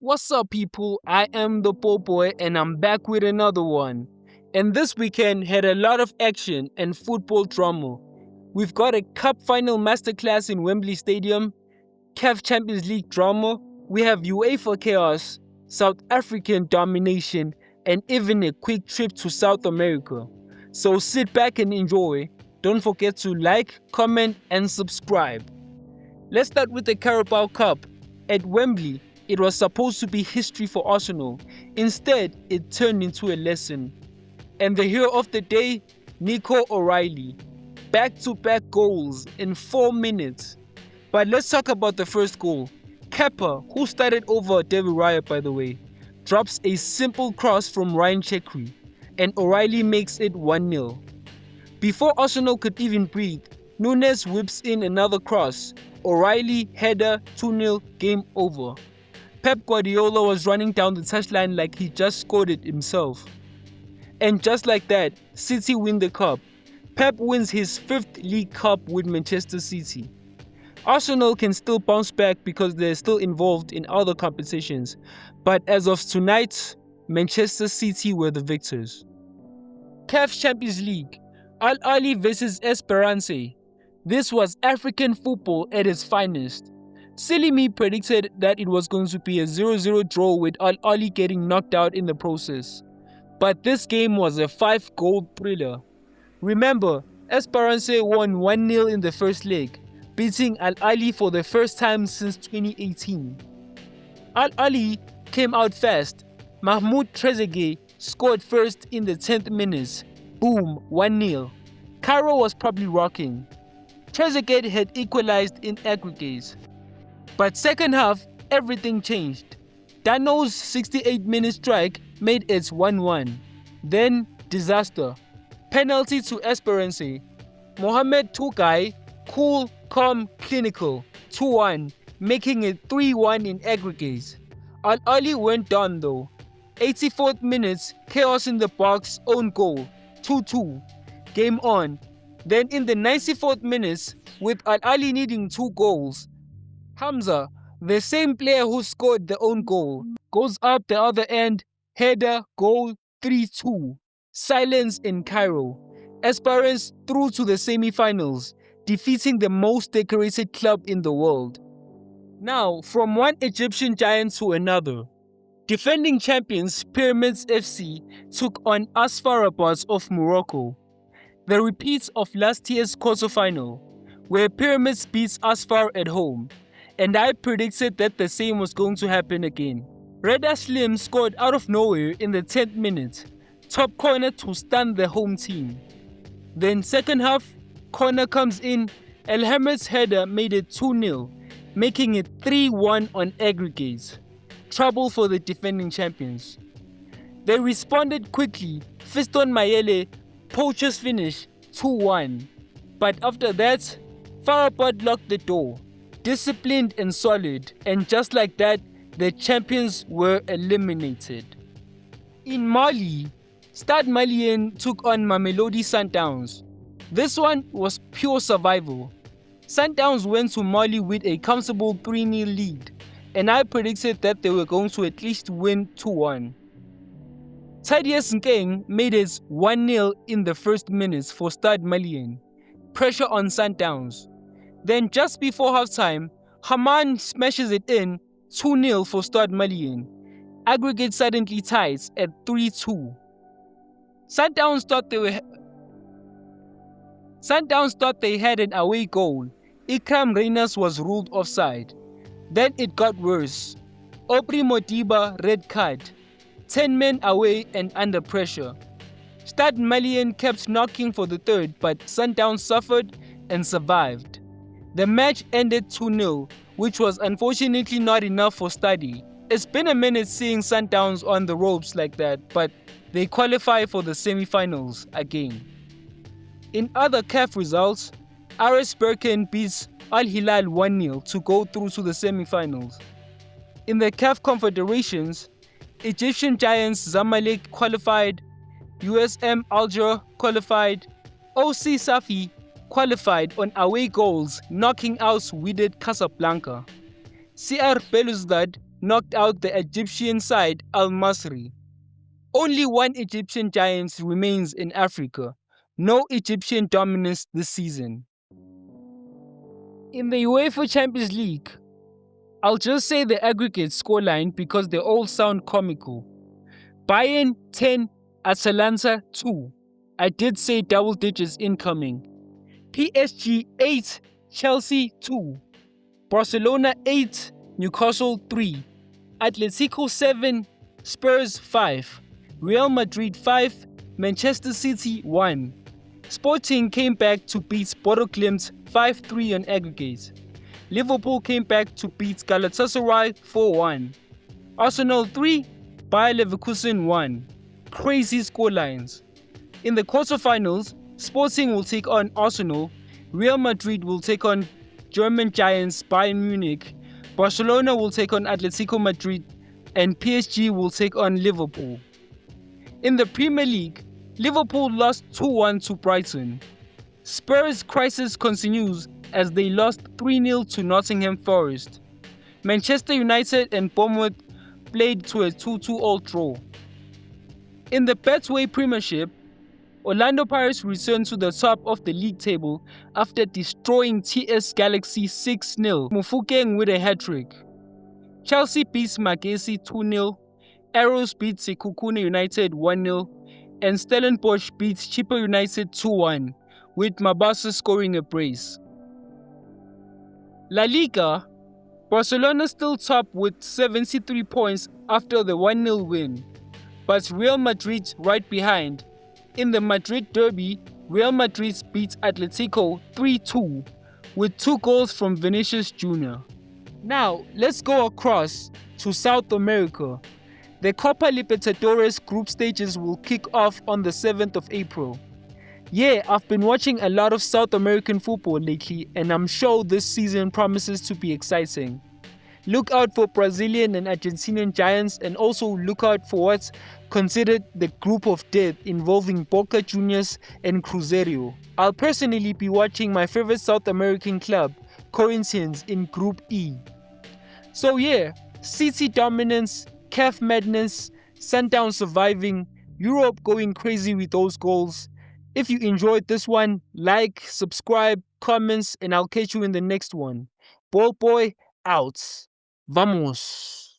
What's up, people? I am the Po Boy and I'm back with another one. And this weekend had a lot of action and football drama. We've got a Cup Final masterclass in Wembley Stadium, CAF Champions League drama, we have UEFA chaos, South African domination, and even a quick trip to South America. So sit back and enjoy. Don't forget to like, comment, and subscribe. Let's start with the Carabao Cup. At Wembley, it was supposed to be history for Arsenal. Instead, it turned into a lesson. And the hero of the day, Nico O'Reilly. Back-to-back goals in 4 minutes. But let's talk about the first goal. Kepa, who started over David Raya by the way, drops a simple cross from Ryan Chekri, and O'Reilly makes it 1-0. Before Arsenal could even breathe, Nunes whips in another cross. O'Reilly, header, 2-0, game over. Pep Guardiola was running down the touchline like he just scored it himself. And just like that, City win the cup. Pep wins his 5th League Cup with Manchester City. Arsenal can still bounce back because they're still involved in other competitions. But as of tonight, Manchester City were the victors. CAF Champions League, Ahly versus Espérance. This was African football at its finest. Silly me predicted that it was going to be a 0-0 draw with Ahly getting knocked out in the process. But this game was a 5-goal thriller. Remember, Espérance won 1-0 in the first leg, beating Ahly for the first time since 2018. Ahly came out fast. Mahmoud Trezeguet scored first in the 10th minute. Boom, 1-0. Cairo was probably rocking. Trezeguet had equalized in aggregate. But second half, everything changed. Dano's 68-minute strike made it 1-1. Then, disaster. Penalty to Espérance. Mohamed Tougai, cool, calm, clinical, 2-1, making it 3-1 in aggregate. Ahly went down though. 84th minute, chaos in the box, own goal, 2-2. Game on. Then in the 94th minute, with Ahly needing 2 goals, Hamza, the same player who scored the own goal, goes up the other end, header, goal, 3-2. Silence in Cairo. Espérance through to the semi-finals, defeating the most decorated club in the world. Now, from one Egyptian giant to another. Defending champions Pyramids FC took on Asfar Rabat of Morocco. The repeats of last year's quarterfinal, where Pyramids beats Asfar at home. And I predicted that the same was going to happen again. Reda Slim scored out of nowhere in the 10th minute, top corner to stun the home team. Then second half, corner comes in, El Hamed's header made it 2-0, making it 3-1 on aggregate. Trouble for the defending champions. They responded quickly, Fiston Mayele, poacher's finish, 2-1. But after that, Farabad locked the door. Disciplined and solid, and just like that, the champions were eliminated. In Mali, Stade Malien took on Mamelodi Sundowns. This one was pure survival. Sundowns went to Mali with a comfortable 3-0 lead, and I predicted that they were going to at least win 2-1. Thaddeus Nkeng made it 1-0 in the first minutes for Stade Malien. Pressure on Sundowns. Then just before halftime, Haman smashes it in, 2-0 for Stade Malien. Aggregate suddenly ties at 3-2. Sundowns thought they had an away goal. Ikram Reyners was ruled offside. Then it got worse. Aubrey Modiba red card. 10 men away and under pressure. Stade Malien kept knocking for the third, but Sundowns suffered and survived. The match ended 2-0, which was unfortunately not enough for Stade. It's been a minute seeing Sundowns on the ropes like that, but they qualify for the semi-finals again. In other CAF results, RS Berkane beats Al Hilal 1-0 to go through to the semi-finals. In the CAF Confederations, Egyptian giants Zamalek qualified, USM Alger qualified, OC Safi qualified on away goals, knocking out Wydad Casablanca. CR Belouizdad knocked out the Egyptian side Al Masry. Only one Egyptian giant remains in Africa. No Egyptian dominance this season. In the UEFA Champions League, I'll just say the aggregate scoreline because they all sound comical. Bayern 10, Atalanta 2. I did say double digits incoming. PSG 8, Chelsea 2. Barcelona 8, Newcastle 3. Atletico 7, Spurs 5. Real Madrid 5, Manchester City 1. Sporting came back to beat Bodo Glimt 5-3 on aggregate. Liverpool came back to beat Galatasaray 4-1. Arsenal 3, Bayer Leverkusen 1. Crazy scorelines. In the quarterfinals, Sporting will take on Arsenal, Real Madrid will take on German giants Bayern Munich, Barcelona will take on Atletico Madrid, and PSG will take on Liverpool. In the Premier League, Liverpool lost 2-1 to Brighton. Spurs' crisis continues as they lost 3-0 to Nottingham Forest. Manchester United and Bournemouth played to a 2-2 all draw. In the Betway Premiership, Orlando Pirates returned to the top of the league table after destroying TS Galaxy 6-0, Mofokeng with a hat-trick. Chelsea beats Magesi 2-0, Arrows beat Sekhukhune United 1-0, and Stellenbosch beats Chippa United 2-1, with Mabasa scoring a brace. La Liga, Barcelona still top with 73 points after the 1-0 win, but Real Madrid right behind. In the Madrid derby, Real Madrid beat Atletico 3-2 with 2 goals from Vinicius Jr. Now, let's go across to South America. The Copa Libertadores group stages will kick off on the 7th of April. Yeah, I've been watching a lot of South American football lately, and I'm sure this season promises to be exciting. Look out for Brazilian and Argentinian giants, and also look out for what's considered the group of death involving Boca Juniors and Cruzeiro. I'll personally be watching my favorite South American club, Corinthians, in Group E. So yeah, City dominance, CAF madness, Sundowns surviving, Europe going crazy with those goals. If you enjoyed this one, like, subscribe, comments, and I'll catch you in the next one. Ball boy out. Vamos.